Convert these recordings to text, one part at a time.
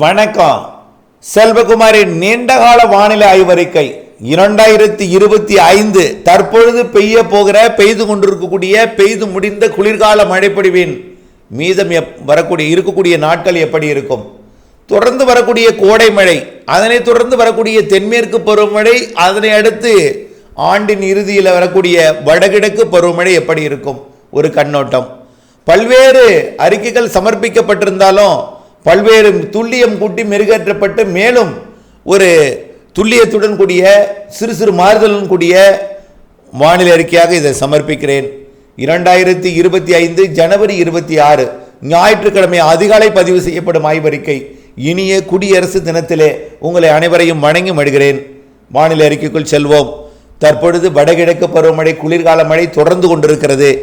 வணக்கம். செல்வகுமாரின் நீண்டகால வானிலை ஆய்வறிக்கை 2025 தற்பொழுது பெய்து கொண்டிருக்கக்கூடிய பெய்து முடிந்த குளிர்கால மழைப்பொழிவின் மீதம் இருக்கக்கூடிய நாட்கள் எப்படி இருக்கும்? தொடர்ந்து வரக்கூடிய கோடை மழை, அதனை தொடர்ந்து வரக்கூடிய தென்மேற்கு பருவமழை, அதனை அடுத்து ஆண்டின் இறுதியில் வரக்கூடிய வடகிழக்கு பருவமழை எப்படி இருக்கும்? ஒரு கண்ணோட்டம். பல்வேறு அறிக்கைகள் சமர்ப்பிக்கப்பட்டிருந்தாலும் பல்வேறு துல்லியம் கூட்டி மெருகேற்றப்பட்டு மேலும் ஒரு துல்லியத்துடன் கூடிய சிறு சிறு மாறுதலுடன் கூடிய வானிலை அறிக்கையாக இதை சமர்ப்பிக்கிறேன். 2025 ஜனவரி 26 ஞாயிற்றுக்கிழமை அதிகாலை பதிவு செய்யப்படும் ஆய்வறிக்கை. இனிய குடியரசு தினத்திலே உங்களை அனைவரையும் வணங்கி மடுகிறேன். வானிலை அறிக்கைக்குள் செல்வோம். தற்பொழுது வடகிழக்கு பருவமழை குளிர்கால மழை தொடர்ந்து கொண்டிருக்கிறது.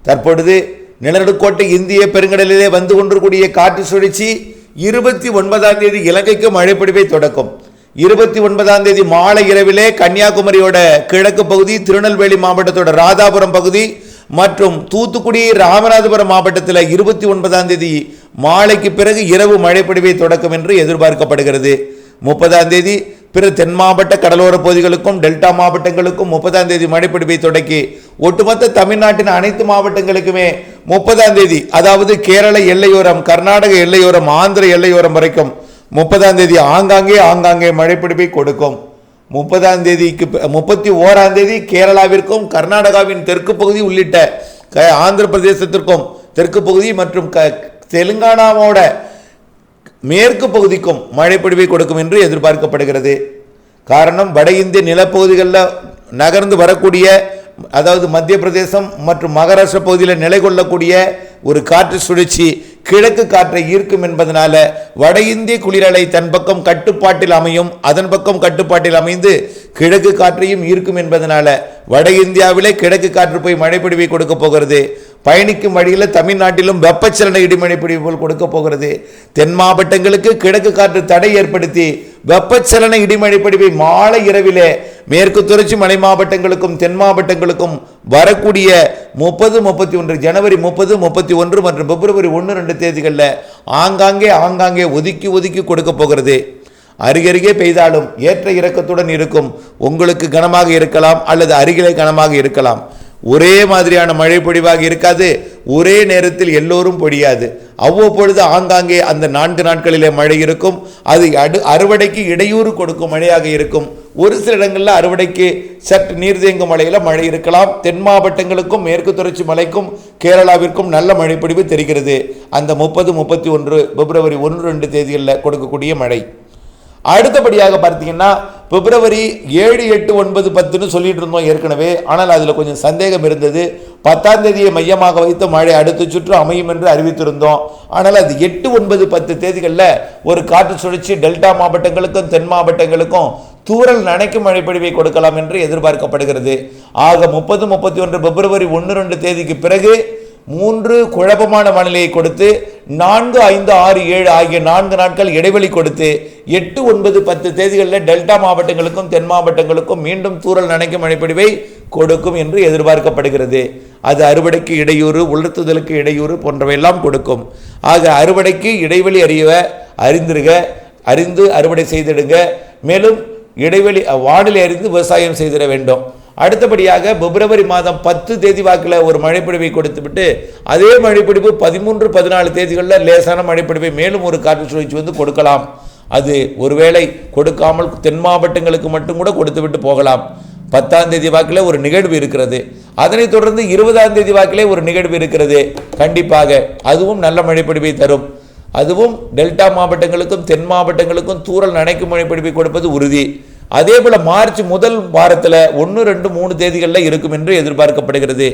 தற்பொழுது நிலநடுக்கோட்டை இந்திய பெருங்கடலிலே வந்து கொண்டிருக்கூடிய காற்று சுழற்சி 29ஆம் தேதி இலங்கைக்கு மழைப்பொழிவை தொடக்கும். 29ஆம் தேதி மாலை இரவிலே கன்னியாகுமரியோட கிழக்கு பகுதி, திருநெல்வேலி மாவட்டத்தோட ராதாபுரம் பகுதி மற்றும் தூத்துக்குடி ராமநாதபுரம் மாவட்டத்தில் 29ஆம் தேதி மாலைக்கு பிறகு இரவு மழைப்பொழிவை தொடக்கும் என்று எதிர்பார்க்கப்படுகிறது. 30ஆம் தேதி பிற தென் மாவட்ட கடலோர பகுதிகளுக்கும் டெல்டா மாவட்டங்களுக்கும் 30ஆம் தேதி மழைப்பொழிவை தொடக்கி ஒட்டுமொத்த தமிழ்நாட்டின் அனைத்து மாவட்டங்களுக்குமே 30ஆம் தேதி, அதாவது கேரள எல்லையோரம், கர்நாடக எல்லையோரம், ஆந்திர எல்லையோரம் வரைக்கும் 30ஆம் தேதி ஆங்காங்கே மழைப்பொழிவை கொடுக்கும். 30ஆம் தேதிக்கு 31ஆம் தேதி கேரளாவிற்கும் கர்நாடகாவின் தெற்கு பகுதி உள்ளிட்ட ஆந்திர பிரதேசத்திற்கும் தெற்கு பகுதி மற்றும் தெலுங்கானாவோட மேற்கு பகுதிக்கும் மழைப்பொழிவை கொடுக்கும் என்று எதிர்பார்க்கப்படுகிறது. காரணம், வட இந்திய நிலப்பகுதிகளில் நகர்ந்து வரக்கூடிய, அதாவது மத்திய பிரதேசம் மற்றும் மகாராஷ்டிரா பகுதியில் நிலை கொள்ளக்கூடிய ஒரு காற்று சுழற்சி கிழக்கு காற்றை ஈர்க்கும் என்பதனால வட இந்திய குளிரலை தன் பக்கம் கட்டுப்பாட்டில் அமையும். அதன் பக்கம் கட்டுப்பாட்டில் அமைந்து கிழக்கு காற்றையும் ஈர்க்கும் என்பதனால வட இந்தியாவிலே கிழக்கு காற்று போய் மழைப்பொழிவை கொடுக்க போகிறது. பயணிக்கும் வழியில் தமிழ்நாட்டிலும் வெப்பச்சலன இடிமழை பொழிவு போல் கொடுக்க போகிறது. தென் மாவட்டங்களுக்கு கிழக்கு காற்று தடை ஏற்படுத்தி வெப்பச்சலன இடிமழை பொழிவை மாலை இரவிலே மேற்கு தொடர்ச்சி மலை மாவட்டங்களுக்கும் தென் மாவட்டங்களுக்கும் வரக்கூடிய 30, 31 ஜனவரி 30, 31 மற்றும் பிப்ரவரி 1, 2 தேதிகளில் ஆங்காங்கே ஒதுக்கி கொடுக்க போகிறது. அருகருகே பெய்தாலும் ஏற்ற இறக்கத்துடன் இருக்கும். உங்களுக்கு கனமாக இருக்கலாம் அல்லது அருகிலே கனமாக இருக்கலாம். ஒரே மாதிரியான மழை பொழிவாக இருக்காது. ஒரே நேரத்தில் எல்லோரும் பொழியாது. அவ்வப்பொழுது ஆங்காங்கே அந்த 4 நாட்களிலே மழை இருக்கும். அது அறுவடைக்கு இடையூறு கொடுக்கும் மழையாக இருக்கும். ஒரு சில இடங்களில் அறுவடைக்கு சற்று நீர் தேங்கும் மழையில் மழை இருக்கலாம். தென் மாவட்டங்களுக்கும் மேற்கு தொடர்ச்சி மலைக்கும் கேரளாவிற்கும் நல்ல மழைப்பொழிவு தெரிகிறது. அந்த 30, 31 பிப்ரவரி 1, 2 தேதிகளில் கொடுக்கக்கூடிய மழை. அடுத்தபடியாக பார்த்தீங்கன்னா பிப்ரவரி 7, 8, 9, 10ன்னு சொல்லிட்டு இருந்தோம் ஏற்கனவே. ஆனால் அதில் கொஞ்சம் சந்தேகம் இருந்தது. 10ஆம் தேதியை மையமாக வைத்து மழை அடுத்த சுற்று அமையும் என்று அறிவித்திருந்தோம். ஆனால் அது 8, 9, 10 தேதிகளில் ஒரு காற்று சுழற்சி டெல்டா மாவட்டங்களுக்கும் தென் மாவட்டங்களுக்கும் தூறல் நனைக்கும் மழைப்பொழிவை கொடுக்கலாம் என்று எதிர்பார்க்கப்படுகிறது. ஆக 30, 31 பிப்ரவரி 1, 2 தேதிக்கு பிறகு 3 குழப்பமான வானிலையை கொடுத்து 4, 5, 6, 7 ஆகிய 4 நாட்கள் இடைவெளி கொடுத்து 8, 9, 10 தேதிகளில் டெல்டா மாவட்டங்களுக்கும் தென் மாவட்டங்களுக்கும் மீண்டும் தூறல் நனைக்கும் மழைப்பொழிவை கொடுக்கும் என்று எதிர்பார்க்கப்படுகிறது. அது அறுவடைக்கு இடையூறு, உலர்த்துதலுக்கு இடையூறு போன்றவையெல்லாம் கொடுக்கும். ஆக அறுவடைக்கு இடைவெளி அறிந்து அறுவடை செய்திடுங்க. மேலும் இடைவெளி வானிலை அறிந்து விவசாயம் செய்திட வேண்டும். அடுத்தபடியாக பிப்ரவரி மாதம் 10 தேதி வாக்கில் ஒரு மழைப்பொழிவை கொடுத்துவிட்டு அதே மழைப்பொழிவு 13, 14 தேதிகளில் லேசான மழைப்பொழிவை மேலும் ஒரு காற்று சுழற்சி வந்து கொடுக்கலாம். அது ஒருவேளை கொடுக்காமல் தென் மாவட்டங்களுக்கு மட்டும் கூட கொடுத்துவிட்டு போகலாம். 10ஆம் தேதி வாக்கில் ஒரு நிகழ்வு இருக்கிறது. அதனைத் தொடர்ந்து 20ஆம் தேதி வாக்கிலே ஒரு நிகழ்வு இருக்கிறது. கண்டிப்பாக அதுவும் நல்ல மழைப்பொழிவை தரும். அதுவும் டெல்டா மாவட்டங்களுக்கும் தென் மாவட்டங்களுக்கும் தூறல் நனைக்கும் மழைப்பொழிவை கொடுப்பது உறுதி. அதே போல மார்ச் முதல் வாரத்தில் 1, 2, 3 தேதிகளில் இருக்கும் என்று எதிர்பார்க்கப்படுகிறது.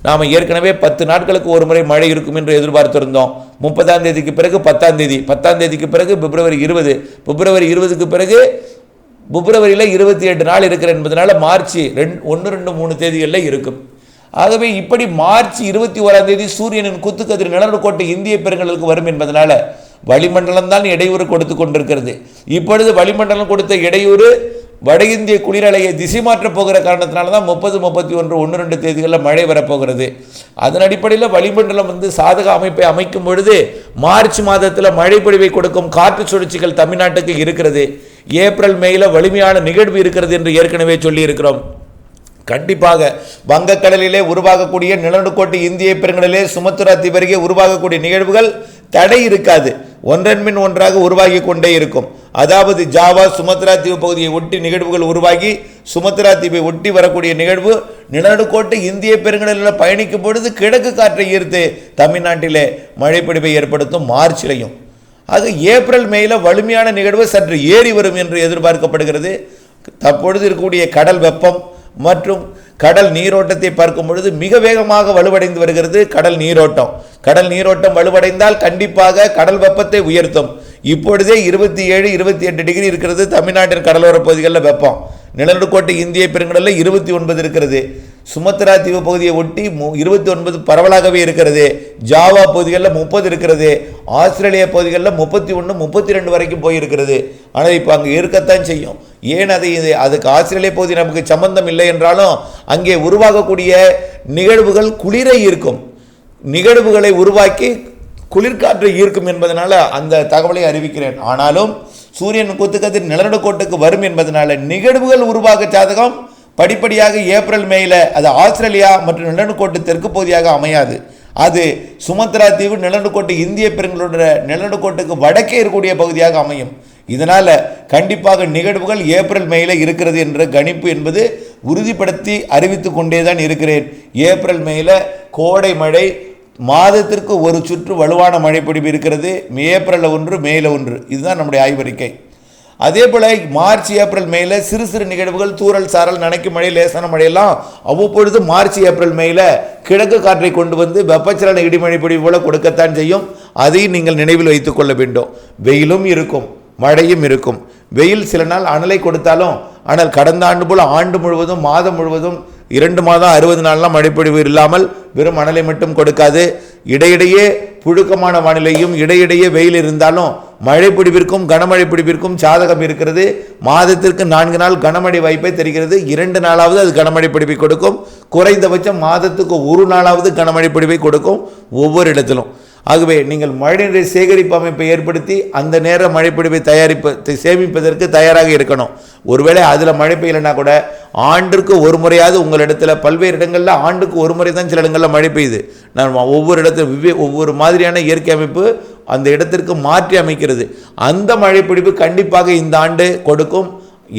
நாம் ஏற்கனவே 10 நாட்களுக்கு ஒரு முறை மழை இருக்கும் என்று எதிர்பார்த்திருந்தோம். 30ஆம் தேதிக்கு பிறகு 10ஆம் தேதி, 10ஆம் தேதிக்கு பிறகு பிப்ரவரி 20, பிப்ரவரி 20க்கு பிறகு பிப்ரவரியில் 28 நாள் இருக்கிற என்பதனால மார்ச் 1, 2, 3 தேதிகளில் இருக்கும். ஆகவே இப்படி மார்ச் 21ஆம் தேதி சூரியனின் குத்துக்கதிர் நிலநடுக்கோட்டை இந்திய பெருங்கடலுக்கு வரும் என்பதனால வளிமண்டலம் தான் இடையூறு கொடுத்து கொண்டிருக்கிறது. இப்பொழுது வளிமண்டலம் கொடுத்த இடையூறு வட இந்திய குளிரலையை திசை மாற்றப் போகிற காரணத்தினால தான் 30, 31, 1, 2 தேதிகளில் மழை வரப்போகிறது. அதன் அடிப்படையில் வளிமண்டலம் சாதக அமைப்பை அமைக்கும் பொழுது மார்ச் மாதத்தில் மழை பொழிவை கொடுக்கும் காற்று சுழற்சிகள் தமிழ்நாட்டுக்கு இருக்கிறது. ஏப்ரல் மேல வலிமையான நிகழ்வு இருக்கிறது என்று ஏற்கனவே சொல்லி இருக்கிறோம். கண்டிப்பாக வங்கக்கடலிலே உருவாகக்கூடிய நிலநடுக்கோட்டு இந்திய பெருங்கடலிலே சுமத்ரா தீவு அருகே உருவாகக்கூடிய நிகழ்வுகள் தடை இருக்காது, ஒன்றன் பின் ஒன்றாக உருவாகி கொண்டே இருக்கும். அதாவது ஜாவா சுமத்ரா தீவு பகுதியை ஒட்டி நிகழ்வுகள் உருவாகி சுமத்ரா தீவை ஒட்டி வரக்கூடிய நிகழ்வு நிலநடுக்கோட்டு இந்திய பெருங்கடலில் பயணிக்கும் பொழுது கிழக்கு காற்றை ஈர்த்து தமிழ்நாட்டிலே மழைப்பொழிவை ஏற்படுத்தும் மார்ச்லையும். ஆக ஏப்ரல் மேல வலிமையான நிகழ்வு சற்று ஏறி வரும் என்று எதிர்பார்க்கப்படுகிறது. தற்பொழுது இருக்கக்கூடிய கடல் வெப்பம் மற்றும் கடல் நீரோட்டத்தை பார்க்கும் பொழுது மிக வேகமாக வலுவடைந்து வருகிறது கடல் நீரோட்டம். கடல் நீரோட்டம் வலுவடைந்தால் கண்டிப்பாக கடல் வெப்பத்தை உயர்த்தும். இப்பொழுதே 27, 28 டிகிரி இருக்கிறது தமிழ்நாட்டின் கடலோர பகுதிகளில் வெப்பம். நிலநடுக்கோட்டு இந்திய பெருங்கடலில் 29 இருக்கிறது. சுமத்ரா தீவு பகுதியை ஒட்டி 29 பரவலாகவே இருக்கிறது. ஜாவா பகுதிகளில் 30 இருக்கிறது. ஆஸ்திரேலியா பகுதிகளில் 31, 32 வரைக்கும் போயிருக்கிறது. ஆனால் இப்போ அங்கே இருக்கத்தான் செய்யும். ஏன் அதுக்கு ஆஸ்திரேலியா பகுதி நமக்கு சம்பந்தம் இல்லை என்றாலும் அங்கே உருவாகக்கூடிய நிகழ்வுகள் குளிரை ஈர்க்கும், நிகழ்வுகளை உருவாக்கி குளிர்காற்றை ஈர்க்கும் என்பதனால அந்த தகவலை அறிவிக்கிறேன். ஆனாலும் சூரியன் குத்துக்கதிர் நிலநடுக்கோட்டுக்கு வரும் என்பதனால நிகழ்வுகள் உருவாக சாதகம் படிப்படியாக ஏப்ரல் மேல அது ஆஸ்திரேலியா மற்றும் நிலநடுக்கோட்டு தெற்கு பகுதியாக அமையாது. அது சுமத்ரா தீவு நிலநடுக்கோட்டு இந்திய பெருங்கடலோட நிலநடுக்கோட்டுக்கு வடக்கே இருக்கக்கூடிய பகுதியாக அமையும். இதனால் கண்டிப்பாக நிகழ்வுகள் ஏப்ரல் மேல இருக்கிறது என்ற கணிப்பு என்பது உறுதிப்படுத்தி அறிவித்து கொண்டே தான் இருக்கிறேன். ஏப்ரல் மேல கோடை மழை மாதத்திற்கு ஒரு சுற்று வலுவான மழைப்பொழிவு இருக்கிறது. ஏப்ரல் 1, மேல 1, இதுதான் நம்முடைய ஆய்வறிக்கை. அதே போல் மார்ச் ஏப்ரல் மேல சிறு சிறு நிகழ்வுகள் தூறல் சாரல் நனைக்கும் மழை லேசான மழையெல்லாம் அவ்வப்பொழுது மார்ச் ஏப்ரல் மேல கிழக்கு காற்றை கொண்டு வந்து வெப்பச்சலன இடிமழை பொழிவு போல கொடுக்கத்தான் செய்யும். அதையும் நீங்கள் நினைவில் வைத்துக் கொள்ள வேண்டும். வெயிலும் இருக்கும், மழையும் இருக்கும். வெயில் சில நாள் அனலை கொடுத்தாலும் ஆனால் கடந்த ஆண்டு போல் ஆண்டு முழுவதும் மாதம் முழுவதும் 2 மாதம் 60 நாள்லாம் மழைப்பொழிவு இல்லாமல் வெறும் மணலை மட்டும் கொடுக்காது. இடையிடையே புழுக்கமான வானிலையும் இடையிடையே வெயில் இருந்தாலும் மழை பொழிவிற்கும் கனமழை பொழிவிற்கும் சாதகம் இருக்கிறது. மாதத்திற்கு 4 நாள் கனமழை வாய்ப்பை தெரிகிறது. 2 நாளாவது அது கனமழை பொழிவை கொடுக்கும். குறைந்தபட்சம் மாதத்துக்கு 1 நாளாவது கனமழை பொழிவை கொடுக்கும் ஒவ்வொரு இடத்திலும். ஆகவே நீங்கள் மழைநீர் சேகரிப்பு அமைப்பை ஏற்படுத்தி அந்த நேர மழைப்பொழிவை சேமிப்பதற்கு தயாராக இருக்கணும். ஒருவேளை அதில் மழை பெய்யலைன்னா கூட ஆண்டுக்கு ஒரு முறையாவது உங்கள் இடத்துல பல்வேறு இடங்களில் ஆண்டுக்கு ஒரு முறை தான் சில இடங்களில் மழை பெய்யுது. நான் ஒவ்வொரு இடத்துல ஒவ்வொரு மாதிரியான இயற்கை அமைப்பு அந்த இடத்திற்கு மாற்றி அமைக்கிறது. அந்த மழைப்பொழிவு கண்டிப்பாக இந்த ஆண்டு கொடுக்கும்.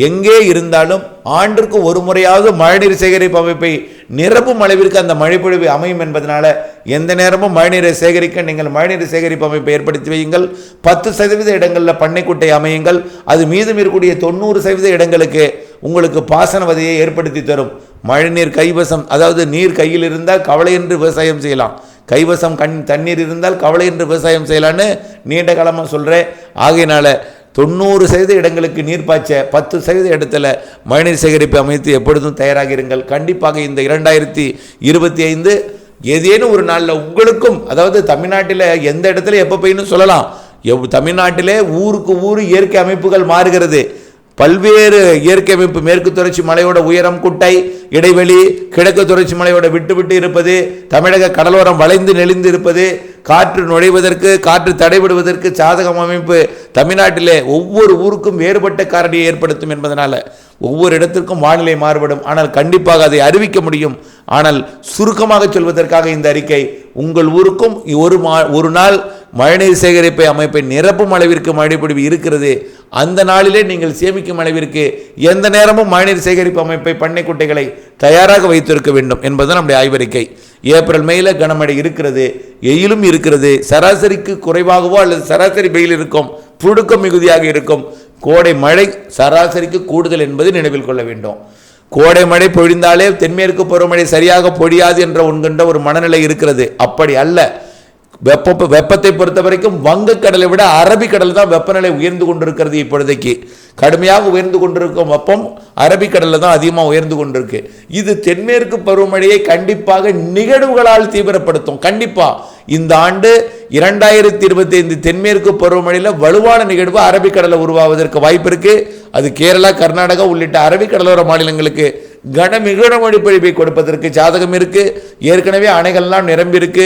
எங்கே இருந்தாலும் ஆண்டிற்கு ஒரு முறையாவது மழைநீர் சேகரிப்பு அமைப்பை நிரப்பும் அளவிற்கு அந்த மழைப்பொழிவு அமையும் என்பதனால எந்த நேரமும் மழைநீரை சேகரிக்க நீங்கள் மழைநீர் சேகரிப்பு அமைப்பை ஏற்படுத்தி வையுங்கள். 10% இடங்களில் பண்ணைக்குட்டை அமையுங்கள். அது மீதம் இருக்கக்கூடிய 90% இடங்களுக்கு உங்களுக்கு பாசன வசதியை ஏற்படுத்தி தரும். மழைநீர் கைவசம், அதாவது நீர் கையில் இருந்தால் கவலையின்றி விவசாயம் செய்யலாம், கைவசம் தண்ணீர் இருந்தால் கவலையின்றி விவசாயம் செய்யலான்னு நீண்ட காலமாக சொல்கிறேன். ஆகையினால 90% இடங்களுக்கு நீர் பாய்ச்ச 10% இடத்துல மழைநீர் சேகரிப்பு அமைத்து எப்பொழுதும் தயாராக இருங்கள். கண்டிப்பாக இந்த 2025 ஏதேனும் ஒரு நாளில் உங்களுக்கும், அதாவது தமிழ்நாட்டில் எந்த இடத்துல எப்போ பெய்யணும் சொல்லலாம். தமிழ்நாட்டிலே ஊருக்கு ஊர் இயற்கை அமைப்புகள் மாறுகிறது. பல்வேறு இயற்கை அமைப்பு, மேற்கு தொடர்ச்சி மலையோட உயரம், குட்டை இடைவெளி, கிழக்கு தொடர்ச்சி மலையோட விட்டு விட்டு இருப்பது, தமிழக கடலோரம் வளைந்து நெளிந்து இருப்பது, காற்று நுழைவதற்கு காற்று தடைபடுவதற்கு சாதகம் அமைப்பு தமிழ்நாட்டிலே ஒவ்வொரு ஊருக்கும் வேறுபட்ட காரணியை ஏற்படுத்தும் என்பதனால ஒவ்வொரு இடத்திற்கும் வானிலை மாறுபடும். ஆனால் கண்டிப்பாக அதை அறிவிக்க முடியும். ஆனால் சுருக்கமாக சொல்வதற்காக இந்த அறிக்கை உங்கள் ஊருக்கும் ஒரு நாள் மழைநீர் சேகரிப்பு அமைப்பை நிரப்பும் அளவிற்கு மழைப்பொழிவு இருக்கிறது. அந்த நாளிலே நீங்கள் சேமிக்கும் அளவிற்கு எந்த நேரமும் மழைநீர் சேகரிப்பு அமைப்பை பண்ணைக்குட்டைகளை தயாராக வைத்திருக்க வேண்டும் என்பது நம்முடைய ஆய்வறிக்கை. ஏப்ரல் மேல கனமழை இருக்கிறது, வெயிலும் இருக்கிறது. சராசரிக்கு குறைவாகவோ அல்லது சராசரி வெயில் இருக்கும், புழுக்கம் மிகுதியாக இருக்கும். கோடை மழை சராசரிக்கு கூடுதல் என்பது நினைவில் கொள்ள வேண்டும். கோடை மழை பொழிந்தாலே தென்மேற்கு பருவமழை சரியாக பொழியாது என்ற உண்கின்ற ஒரு மனநிலை இருக்கிறது. அப்படி அல்ல. வெப்பத்தை பொறுத்த வரைக்கும் வங்கக்கடலை விட அரபிக்கடல் தான் வெப்பநிலை உயர்ந்து கொண்டிருக்கிறது. இப்பொழுதைக்கு கடுமையாக உயர்ந்து கொண்டிருக்கும் வெப்பம் அரபிக்கடலில் தான் அதிகமாக உயர்ந்து கொண்டிருக்கு. இது தென்மேற்கு பருவமழையை கண்டிப்பாக நிகழ்வுகளால் தீவிரப்படுத்தும். கண்டிப்பாக இந்த ஆண்டு 2025 தென்மேற்கு பருவமழையில் வலுவான நிகழ்வு அரபிக்கடலில் உருவாவதற்கு வாய்ப்பு இருக்கு. அது கேரளா, கர்நாடகா உள்ளிட்ட அரபிக்கடலோர மாநிலங்களுக்கு மிகுந்த மழை பொழிவை கொடுப்பதற்கு சாதகம் இருக்கு. ஏற்கனவே அணைகள்லாம் நிரம்பி இருக்கு.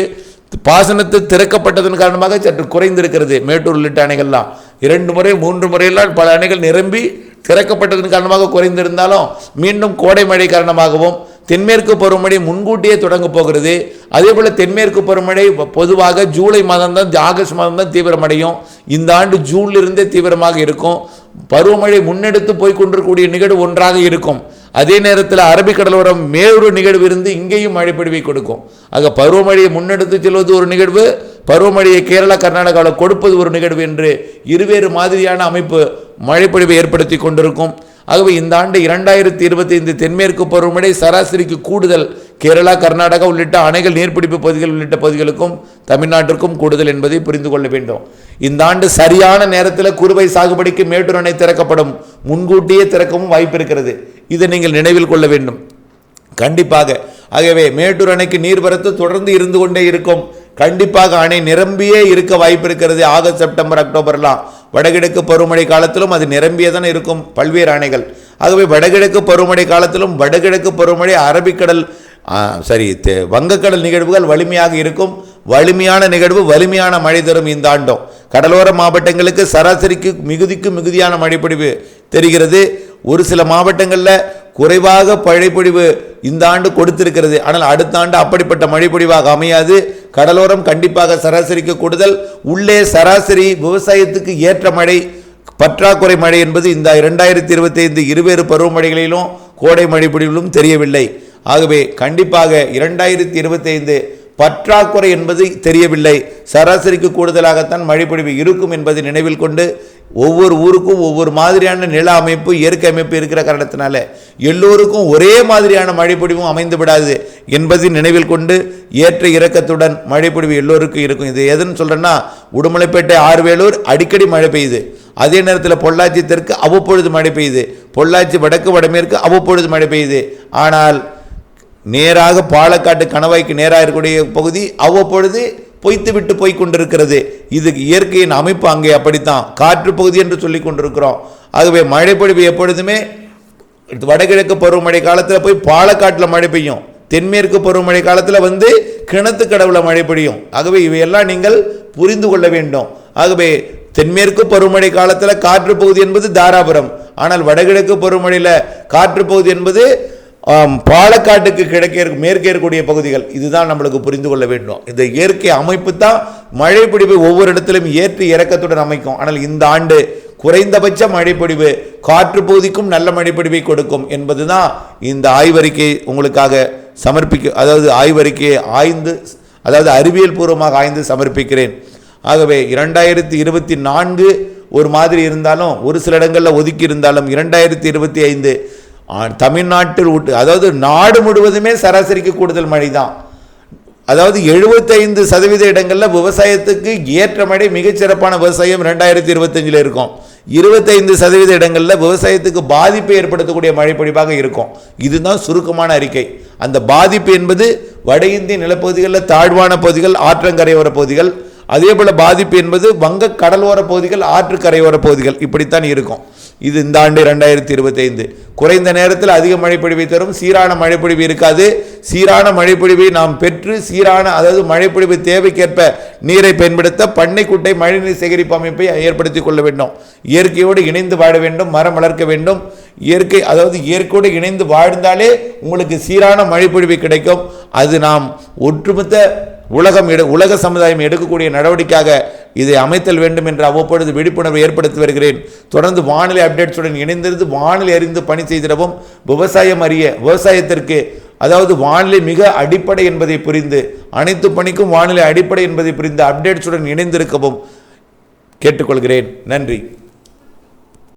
பாசனத்தை திறக்கப்பட்டதன் காரணமாக சற்று குறைந்திருக்கிறது. மேட்டூர் உள்ளிட்ட அணைகள்லாம் 2 முறை 3 முறையெல்லாம் பல அணைகள் நிரம்பி திறக்கப்பட்டதன் காரணமாக குறைந்திருந்தாலும் மீண்டும் கோடை மழை காரணமாகவும் தென்மேற்கு பருவமழை முன்கூட்டியே தொடங்க போகிறது. அதே போல தென்மேற்கு பருவமழை பொதுவாக ஜூலை மாதம் தான், ஆகஸ்ட் மாதம் தான் தீவிரமடையும். இந்த ஆண்டு ஜூன்ல இருந்தே தீவிரமாக இருக்கும். பருவமழை முன்னெடுத்து போய் கொண்டிருக்கக்கூடிய நிகழ்வு ஒன்றாக இருக்கும். அதே நேரத்தில் அரபிக்கடலோரம் மேலொரு நிகழ்வு இருந்து இங்கேயும் மழைப்பொழிவை கொடுக்கும். ஆக பருவமழையை முன்னெடுத்து செல்வது ஒரு நிகழ்வு, பருவமழையை கேரளா, கர்நாடகாவில் கொடுப்பது ஒரு நிகழ்வு என்று இருவேறு மாதிரியான அமைப்பு மழைப்பொழிவை ஏற்படுத்தி கொண்டிருக்கும். ஆகவே இந்த ஆண்டு 2025 தென்மேற்கு பருவமழை சராசரிக்கு கூடுதல் கேரளா, கர்நாடகா உள்ளிட்ட அணைகள் நீர்பிடிப்பு பகுதிகள் உள்ளிட்ட பகுதிகளுக்கும் தமிழ்நாட்டிற்கும் கூடுதல் என்பதை புரிந்து கொள்ள வேண்டும். இந்த ஆண்டு சரியான நேரத்தில் குறுவை சாகுபடிக்கு மேட்டூர் அணை திறக்கப்படும். முன்கூட்டியே திறக்கவும் வாய்ப்பு இருக்கிறது. இதை நீங்கள் நினைவில் கொள்ள வேண்டும் கண்டிப்பாக. ஆகவே மேட்டூர் அணைக்கு நீர்வரத்து தொடர்ந்து இருந்து கொண்டே இருக்கும். கண்டிப்பாக அணை நிரம்பியே இருக்க வாய்ப்பு இருக்கிறது. ஆகஸ்ட், செப்டம்பர், அக்டோபர்லாம் வடகிழக்கு பருவமழை காலத்திலும் அது நிரம்பியே தான் இருக்கும் பல்வேறு அணைகள். ஆகவே வடகிழக்கு பருவமழை காலத்திலும் வடகிழக்கு பருவமழை அரபிக்கடல் வங்கக்கடல் நிகழ்வுகள் வலிமையாக இருக்கும். வலிமையான நிகழ்வு வலிமையான மழை தரும். இந்த ஆண்டும் கடலோர மாவட்டங்களுக்கு சராசரிக்கு மிகுதியான மழைப்பொழிவு தெரிகிறது. ஒரு சில மாவட்டங்களில் குறைவாக மழைப்பொழிவு இந்த ஆண்டு கொடுத்திருக்கிறது. ஆனால் அடுத்த ஆண்டு அப்படிப்பட்ட மழைப்பொழிவாக அமையாது. கடலோரம் கண்டிப்பாக சராசரிக்கு கூடுதல். உள்ளே சராசரி விவசாயத்துக்கு ஏற்ற மழை, பற்றாக்குறை மழை என்பது இந்த 2025 இருவேறு பருவமழைகளிலும் கோடை மழைப்பொழிவிலும் தெரியவில்லை. ஆகவே கண்டிப்பாக 2025 பற்றாக்குறை என்பது தெரியவில்லை. சராசரிக்கு கூடுதலாகத்தான் மழைப்பொழிவு இருக்கும் என்பதை நினைவில் கொண்டு ஒவ்வொரு ஊருக்கும் ஒவ்வொரு மாதிரியான நில அமைப்பு, இயற்கை அமைப்பு இருக்கிற காரணத்தினால எல்லோருக்கும் ஒரே மாதிரியான மழைப்பொழிவும் அமைந்து விடாது என்பதை நினைவில் கொண்டு ஏற்ற இறக்கத்துடன் மழைப்பொழிவு எல்லோருக்கும் இருக்கும். இது எதுன்னு சொல்கிறேன்னா, உடுமலைப்பேட்டை, ஆர்வேலூர் அடிக்கடி மழை பெய்யுது. அதே நேரத்தில் பொள்ளாச்சி தெற்கு அவ்வப்பொழுது மழை பெய்யுது. பொள்ளாச்சி வடக்கு, வடமேற்கு அவ்வப்பொழுது மழை பெய்யுது. ஆனால் நேராக பாலக்காட்டு கணவாய்க்கு நேராக இருக்கக்கூடிய பகுதி அவ்வப்பொழுது பொய்த்து விட்டு போய் கொண்டிருக்கிறது. இது இயற்கையின் அமைப்பு. அங்கே அப்படித்தான் காற்று பகுதி என்று சொல்லி கொண்டிருக்கிறோம். ஆகவே மழைப்பொழிவு எப்பொழுதுமே வடகிழக்கு பருவமழை காலத்தில் போய் பாலக்காட்டில் மழை பெய்யும், தென்மேற்கு பருவமழை காலத்தில் கிணத்து கடவுள மழை பெய்யும். ஆகவே இவையெல்லாம் நீங்கள் புரிந்து கொள்ள வேண்டும். ஆகவே தென்மேற்கு பருவமழை காலத்தில் காற்று பகுதி என்பது தாராபுரம். ஆனால் வடகிழக்கு பருவமழையில் காற்று பகுதி என்பது பாலக்காட்டுக்கு மேற்கே இருக்கக்கூடிய பகுதிகள். இதுதான் நம்மளுக்கு புரிந்து கொள்ள வேண்டும். இந்த இயற்கை அமைப்பு தான் மழைப்பொழிவு ஒவ்வொரு இடத்திலும் ஏற்று இறக்கத்துடன் அமைக்கும். ஆனால் இந்த ஆண்டு குறைந்தபட்ச மழைப்பொழிவு காற்று பகுதிக்கும் நல்ல மழைப்பொழிவை கொடுக்கும் என்பதுதான் இந்த ஆய்வறிக்கை உங்களுக்காக ஆய்வறிக்கையை அறிவியல் பூர்வமாக ஆய்ந்து சமர்ப்பிக்கிறேன். ஆகவே 2024 ஒரு மாதிரி இருந்தாலும், ஒரு சில இடங்களில் ஒதுக்கி இருந்தாலும் 2025 தமிழ்நாட்டில் நாடு முழுவதுமே சராசரிக்கு கூடுதல் மழை தான். 75% இடங்களில் விவசாயத்துக்கு ஏற்ற மழை, மிகச்சிறப்பான விவசாயம் 2025 இருக்கும். 25% இடங்களில் விவசாயத்துக்கு பாதிப்பை ஏற்படுத்தக்கூடிய மழைப்பொழிவாக இருக்கும். இதுதான் சுருக்கமான அறிக்கை. அந்த பாதிப்பு என்பது வட இந்திய நிலப்பகுதிகளில் தாழ்வான பகுதிகள், ஆற்றங்கரையோர பகுதிகள். அதே போல பாதிப்பு என்பது வங்க கடலோர பகுதிகள், ஆற்று கரையோர பகுதிகள். இப்படித்தான் இருக்கும். இது இந்த ஆண்டு 2025 குறைந்த நேரத்தில் அதிக மழைப்பொழிவை தரும். சீரான மழைப்பொழிவு இருக்காது. சீரான மழைப்பொழிவை நாம் பெற்று மழைப்பொழிவு தேவைக்கேற்ப நீரை பயன்படுத்த பண்ணை குட்டை மழைநீர் சேகரிப்பு அமைப்பை ஏற்படுத்தி கொள்ள வேண்டும். இயற்கையோடு இணைந்து வாழ வேண்டும், மரம் வளர்க்க வேண்டும். இயற்கையோடு இணைந்து வாழ்ந்தாலே உங்களுக்கு சீரான மழைப்பொழிவு கிடைக்கும். அது நாம் ஒட்டுமொத்த உலக சமுதாயம் எடுக்கக்கூடிய நடவடிக்கையாக இதை அமைத்தல் வேண்டும் என்று அவ்வப்பொழுது விழிப்புணர்வை ஏற்படுத்தி வருகிறேன். தொடர்ந்து வானிலை அப்டேட்ஸுடன் இணைந்திருந்து வானிலை அறிந்து பணி செய்திடவும், விவசாயத்திற்கு வானிலை மிக அடிப்படை என்பதை புரிந்து, அனைத்து பணிக்கும் வானிலை அடிப்படை என்பதை புரிந்து அப்டேட்ஸுடன் இணைந்திருக்கவும் கேட்டுக்கொள்கிறேன். நன்றி.